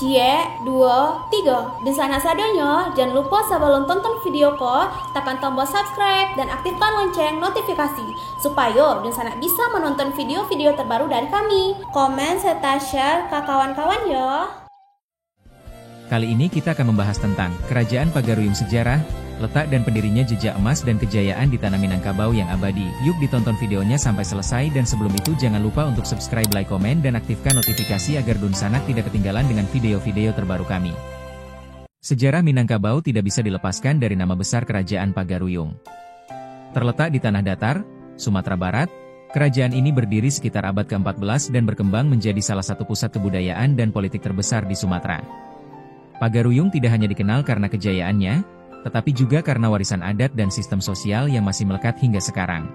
Cie, 2, 3. Dan sana sadanya, jangan lupa sebelum tonton video ko, tekan tombol subscribe dan aktifkan lonceng notifikasi supaya dan sana bisa menonton video-video terbaru dari kami. Komen serta share ke kawan-kawan ya. Kali ini kita akan membahas tentang Kerajaan Pagaruyung Sejarah, letak dan pendirinya, jejak emas dan kejayaan di tanah Minangkabau yang abadi. Yuk ditonton videonya sampai selesai, dan sebelum itu jangan lupa untuk subscribe, like, komen, dan aktifkan notifikasi agar Dun Sanak tidak ketinggalan dengan video-video terbaru kami. Sejarah Minangkabau tidak bisa dilepaskan dari nama besar Kerajaan Pagaruyung. Terletak di tanah datar, Sumatera Barat, kerajaan ini berdiri sekitar abad ke-14 dan berkembang menjadi salah satu pusat kebudayaan dan politik terbesar di Sumatera. Pagaruyung tidak hanya dikenal karena kejayaannya, tetapi juga karena warisan adat dan sistem sosial yang masih melekat hingga sekarang.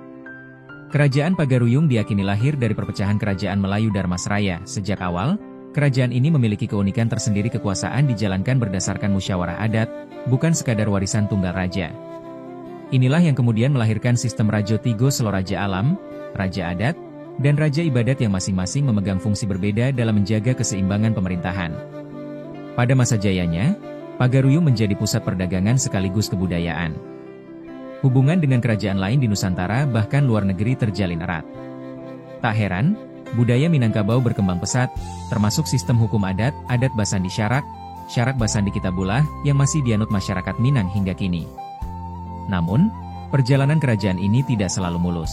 Kerajaan Pagaruyung diyakini lahir dari perpecahan Kerajaan Melayu Darmasraya. Sejak awal, kerajaan ini memiliki keunikan tersendiri, kekuasaan dijalankan berdasarkan musyawarah adat, bukan sekadar warisan tunggal raja. Inilah yang kemudian melahirkan sistem Rajo Tigo Selo, Raja Alam, Raja Adat, dan Raja Ibadat yang masing-masing memegang fungsi berbeda dalam menjaga keseimbangan pemerintahan. Pada masa jayanya, Pagaruyung menjadi pusat perdagangan sekaligus kebudayaan. Hubungan dengan kerajaan lain di Nusantara bahkan luar negeri terjalin erat. Tak heran, budaya Minangkabau berkembang pesat, termasuk sistem hukum adat, adat Basandi Syarak, Syarak Basandi Kitabulah yang masih dianut masyarakat Minang hingga kini. Namun, perjalanan kerajaan ini tidak selalu mulus.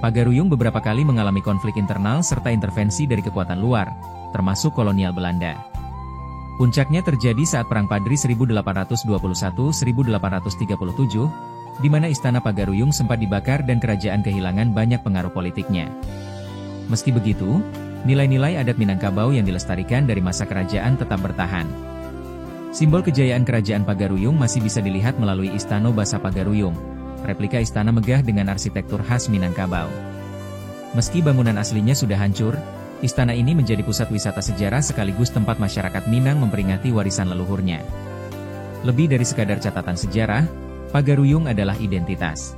Pagaruyung beberapa kali mengalami konflik internal serta intervensi dari kekuatan luar, termasuk kolonial Belanda. Puncaknya terjadi saat Perang Padri 1821-1837, di mana istana Pagaruyung sempat dibakar dan kerajaan kehilangan banyak pengaruh politiknya. Meski begitu, nilai-nilai adat Minangkabau yang dilestarikan dari masa kerajaan tetap bertahan. Simbol kejayaan kerajaan Pagaruyung masih bisa dilihat melalui Istana Basa Pagaruyung, replika istana megah dengan arsitektur khas Minangkabau. Meski bangunan aslinya sudah hancur, istana ini menjadi pusat wisata sejarah sekaligus tempat masyarakat Minang memperingati warisan leluhurnya. Lebih dari sekadar catatan sejarah, Pagaruyung adalah identitas.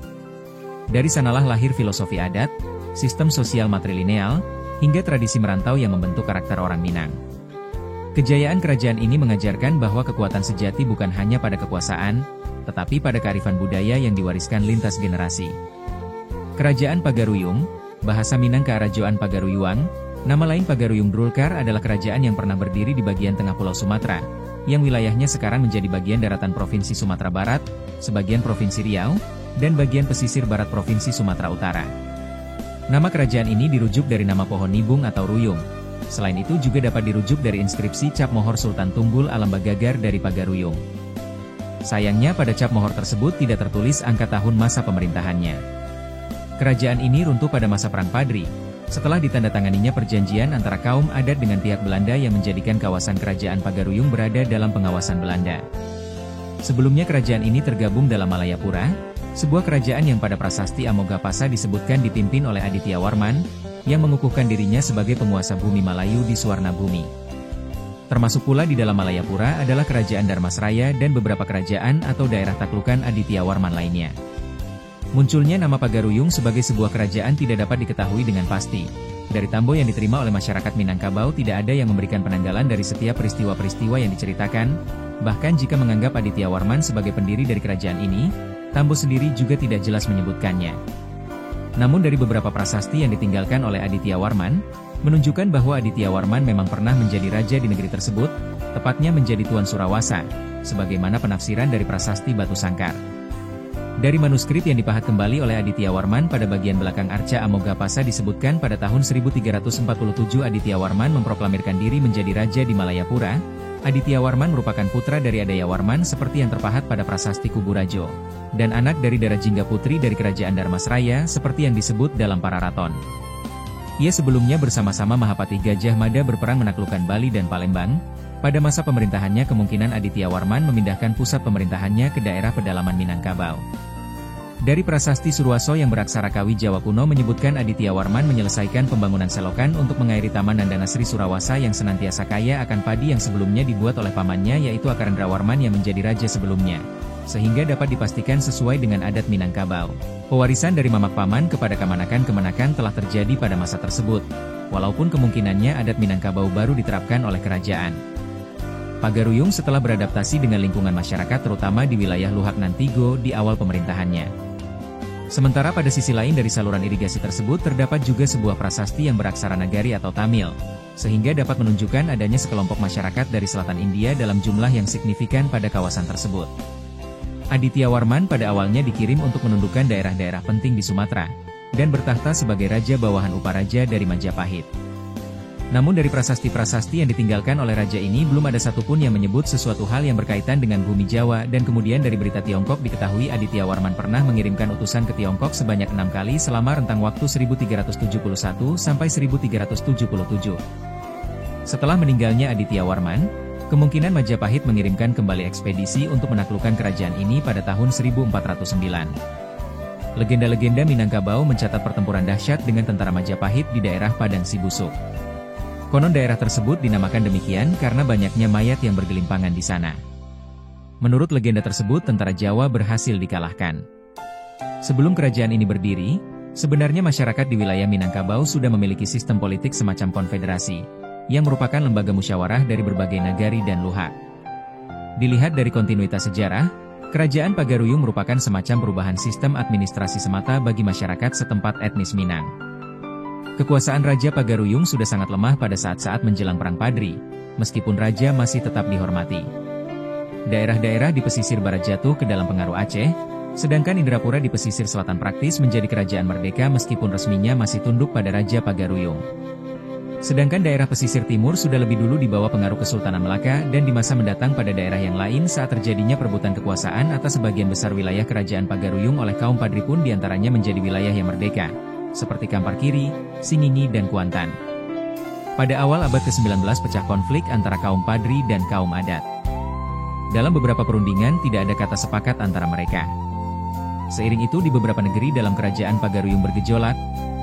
Dari sanalah lahir filosofi adat, sistem sosial matrilineal, hingga tradisi merantau yang membentuk karakter orang Minang. Kejayaan kerajaan ini mengajarkan bahwa kekuatan sejati bukan hanya pada kekuasaan, tetapi pada kearifan budaya yang diwariskan lintas generasi. Kerajaan Pagaruyung, bahasa Minang Kaarajoan Pagaruyuang, nama lain Pagaruyung Drulkar, adalah kerajaan yang pernah berdiri di bagian tengah Pulau Sumatera, yang wilayahnya sekarang menjadi bagian daratan Provinsi Sumatera Barat, sebagian Provinsi Riau, dan bagian pesisir barat Provinsi Sumatera Utara. Nama kerajaan ini dirujuk dari nama pohon nibung atau ruyung. Selain itu juga dapat dirujuk dari inskripsi cap mohor Sultan Tunggul Alam Bagagar dari Pagaruyung. Sayangnya pada cap mohor tersebut tidak tertulis angka tahun masa pemerintahannya. Kerajaan ini runtuh pada masa Perang Padri, setelah ditandatanganinya perjanjian antara kaum adat dengan pihak Belanda yang menjadikan kawasan kerajaan Pagaruyung berada dalam pengawasan Belanda. Sebelumnya kerajaan ini tergabung dalam Malayapura, sebuah kerajaan yang pada prasasti Amogapasa disebutkan dipimpin oleh Aditya Warman, yang mengukuhkan dirinya sebagai penguasa bumi Malayu di Suwarna Bumi. Termasuk pula di dalam Malayapura adalah kerajaan Darmasraya dan beberapa kerajaan atau daerah taklukan Aditya Warman lainnya. Munculnya nama Pagaruyung sebagai sebuah kerajaan tidak dapat diketahui dengan pasti. Dari tambo yang diterima oleh masyarakat Minangkabau tidak ada yang memberikan penanggalan dari setiap peristiwa-peristiwa yang diceritakan. Bahkan jika menganggap Aditya Warman sebagai pendiri dari kerajaan ini, tambo sendiri juga tidak jelas menyebutkannya. Namun dari beberapa prasasti yang ditinggalkan oleh Aditya Warman, menunjukkan bahwa Aditya Warman memang pernah menjadi raja di negeri tersebut, tepatnya menjadi Tuan Surawasa, sebagaimana penafsiran dari prasasti Batu Sangkar. Dari manuskrip yang dipahat kembali oleh Aditya Warman pada bagian belakang arca Amogapasa disebutkan pada tahun 1347 Aditya Warman memproklamirkan diri menjadi raja di Malayapura. Aditya Warman merupakan putra dari Adaya Warman seperti yang terpahat pada prasasti Kuburajo, dan anak dari Darajingga Putri dari kerajaan Darmasraya seperti yang disebut dalam Pararaton. Ia sebelumnya bersama-sama Mahapati Gajah Mada berperang menaklukkan Bali dan Palembang. Pada masa pemerintahannya kemungkinan Aditya Warman memindahkan pusat pemerintahannya ke daerah pedalaman Minangkabau. Dari prasasti Surwaso yang beraksara Kawi Jawa kuno menyebutkan Aditya Warman menyelesaikan pembangunan selokan untuk mengairi Taman Nandana Sri Surawasa yang senantiasa kaya akan padi yang sebelumnya dibuat oleh pamannya yaitu Akarendra Warman yang menjadi raja sebelumnya, sehingga dapat dipastikan sesuai dengan adat Minangkabau. Pewarisan dari mamak paman kepada kemanakan-kemanakan telah terjadi pada masa tersebut, walaupun kemungkinannya adat Minangkabau baru diterapkan oleh kerajaan. Pagaruyung setelah beradaptasi dengan lingkungan masyarakat terutama di wilayah Luhak Nantigo di awal pemerintahannya. Sementara pada sisi lain dari saluran irigasi tersebut terdapat juga sebuah prasasti yang beraksara Nagari atau Tamil, sehingga dapat menunjukkan adanya sekelompok masyarakat dari selatan India dalam jumlah yang signifikan pada kawasan tersebut. Aditya Warman pada awalnya dikirim untuk menundukkan daerah-daerah penting di Sumatera, dan bertahta sebagai Raja Bawahan Uparaja dari Majapahit. Namun dari prasasti-prasasti yang ditinggalkan oleh raja ini belum ada satupun yang menyebut sesuatu hal yang berkaitan dengan bumi Jawa, dan kemudian dari berita Tiongkok diketahui Aditya Warman pernah mengirimkan utusan ke Tiongkok sebanyak 6 kali selama rentang waktu 1371 sampai 1377. Setelah meninggalnya Aditya Warman, kemungkinan Majapahit mengirimkan kembali ekspedisi untuk menaklukkan kerajaan ini pada tahun 1409. Legenda-legenda Minangkabau mencatat pertempuran dahsyat dengan tentara Majapahit di daerah Padang Sibusuk. Konon daerah tersebut dinamakan demikian karena banyaknya mayat yang bergelimpangan di sana. Menurut legenda tersebut, tentara Jawa berhasil dikalahkan. Sebelum kerajaan ini berdiri, sebenarnya masyarakat di wilayah Minangkabau sudah memiliki sistem politik semacam konfederasi, yang merupakan lembaga musyawarah dari berbagai nagari dan luhak. Dilihat dari kontinuitas sejarah, kerajaan Pagaruyung merupakan semacam perubahan sistem administrasi semata bagi masyarakat setempat etnis Minang. Kekuasaan Raja Pagaruyung sudah sangat lemah pada saat-saat menjelang Perang Padri, meskipun Raja masih tetap dihormati. Daerah-daerah di pesisir barat jatuh ke dalam pengaruh Aceh, sedangkan Indrapura di pesisir selatan praktis menjadi kerajaan merdeka meskipun resminya masih tunduk pada Raja Pagaruyung. Sedangkan daerah pesisir timur sudah lebih dulu di bawah pengaruh Kesultanan Melaka, dan di masa mendatang pada daerah yang lain saat terjadinya perebutan kekuasaan atas sebagian besar wilayah kerajaan Pagaruyung oleh kaum Padri pun diantaranya menjadi wilayah yang merdeka, seperti Kampar Kiri, Singingi dan Kuantan. Pada awal abad ke-19 pecah konflik antara kaum Padri dan kaum adat. Dalam beberapa perundingan tidak ada kata sepakat antara mereka. Seiring itu di beberapa negeri dalam kerajaan Pagaruyung bergejolak,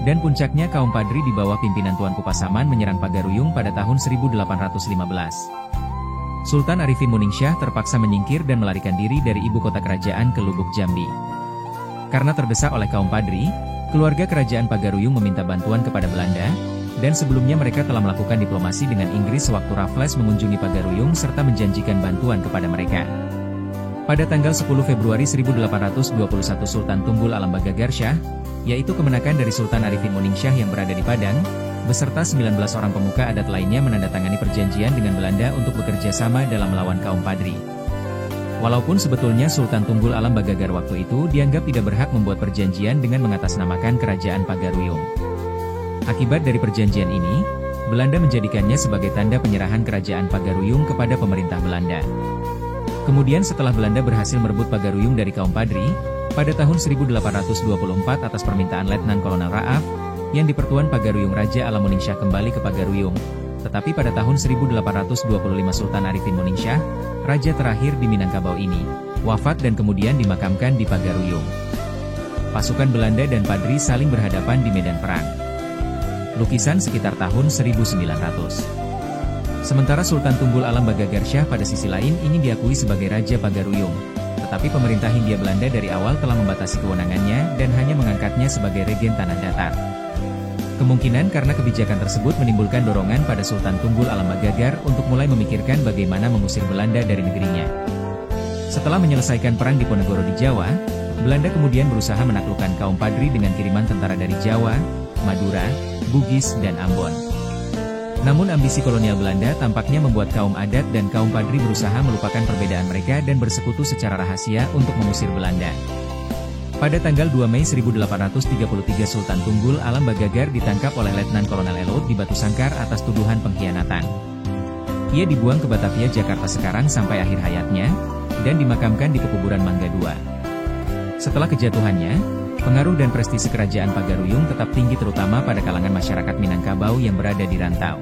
dan puncaknya kaum Padri di bawah pimpinan Tuanku Pasaman menyerang Pagaruyung pada tahun 1815. Sultan Arifin Moningsyah terpaksa menyingkir dan melarikan diri dari ibu kota kerajaan ke Lubuk Jambi. Karena terdesak oleh kaum Padri, keluarga kerajaan Pagaruyung meminta bantuan kepada Belanda, dan sebelumnya mereka telah melakukan diplomasi dengan Inggris sewaktu Raffles mengunjungi Pagaruyung serta menjanjikan bantuan kepada mereka. Pada tanggal 10 Februari 1821 Sultan Tunggul Alam Bagagar Shah, yaitu kemenakan dari Sultan Arifin Moningsyah yang berada di Padang, beserta 19 orang pemuka adat lainnya menandatangani perjanjian dengan Belanda untuk bekerja sama dalam melawan kaum Padri. Walaupun sebetulnya Sultan Tunggul Alam Bagagar waktu itu dianggap tidak berhak membuat perjanjian dengan mengatasnamakan kerajaan Pagaruyung. Akibat dari perjanjian ini, Belanda menjadikannya sebagai tanda penyerahan kerajaan Pagaruyung kepada pemerintah Belanda. Kemudian setelah Belanda berhasil merebut Pagaruyung dari kaum Padri, pada tahun 1824 atas permintaan Letnan Kolonel Raaf, yang dipertuan Pagaruyung Raja Alam Moningsyah kembali ke Pagaruyung. Tetapi pada tahun 1825 Sultan Arifin Moningsyah, raja terakhir di Minangkabau ini, wafat dan kemudian dimakamkan di Pagaruyung. Pasukan Belanda dan Padri saling berhadapan di medan perang. Lukisan sekitar tahun 1900. Sementara Sultan Tunggul Alam Bagagar Shah pada sisi lain ingin diakui sebagai Raja Pagaruyung, tetapi pemerintah Hindia Belanda dari awal telah membatasi kewenangannya dan hanya mengangkatnya sebagai regen tanah datar. Kemungkinan karena kebijakan tersebut menimbulkan dorongan pada Sultan Tunggul Alam Bagagar untuk mulai memikirkan bagaimana mengusir Belanda dari negerinya. Setelah menyelesaikan perang Diponegoro di Jawa, Belanda kemudian berusaha menaklukkan kaum Padri dengan kiriman tentara dari Jawa, Madura, Bugis, dan Ambon. Namun ambisi kolonial Belanda tampaknya membuat kaum adat dan kaum Padri berusaha melupakan perbedaan mereka dan bersekutu secara rahasia untuk mengusir Belanda. Pada tanggal 2 Mei 1833 Sultan Tunggul Alam Bagagar ditangkap oleh Letnan Kolonel Elot di Batu Sangkar atas tuduhan pengkhianatan. Ia dibuang ke Batavia, Jakarta sekarang sampai akhir hayatnya, dan dimakamkan di Pekuburan Mangga II. Setelah kejatuhannya, pengaruh dan prestise kerajaan Pagaruyung tetap tinggi terutama pada kalangan masyarakat Minangkabau yang berada di rantau.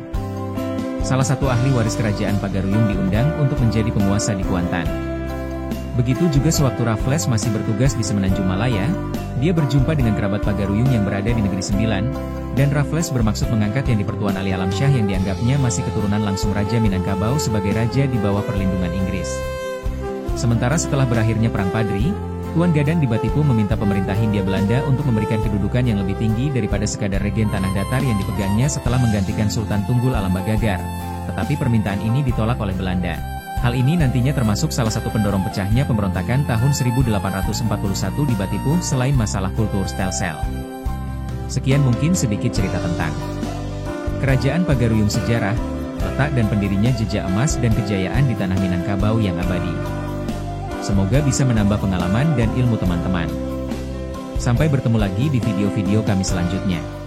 Salah satu ahli waris kerajaan Pagaruyung diundang untuk menjadi penguasa di Kuantan. Begitu juga sewaktu Raffles masih bertugas di Semenanjung Malaya, dia berjumpa dengan kerabat Pagaruyung yang berada di Negeri Sembilan, dan Raffles bermaksud mengangkat yang dipertuan Ali Alam Shah yang dianggapnya masih keturunan langsung Raja Minangkabau sebagai raja di bawah perlindungan Inggris. Sementara setelah berakhirnya Perang Padri, Tuan Gadan di Batipu meminta pemerintah Hindia Belanda untuk memberikan kedudukan yang lebih tinggi daripada sekadar regen tanah datar yang dipegangnya setelah menggantikan Sultan Tunggul Alam Bagagar, tetapi permintaan ini ditolak oleh Belanda. Hal ini nantinya termasuk salah satu pendorong pecahnya pemberontakan tahun 1841 di Batipu selain masalah kultur Stelsel. Sekian mungkin sedikit cerita tentang Kerajaan Pagaruyung Sejarah, letak dan pendirinya jejak emas dan kejayaan di tanah Minangkabau yang abadi. Semoga bisa menambah pengalaman dan ilmu teman-teman. Sampai bertemu lagi di video-video kami selanjutnya.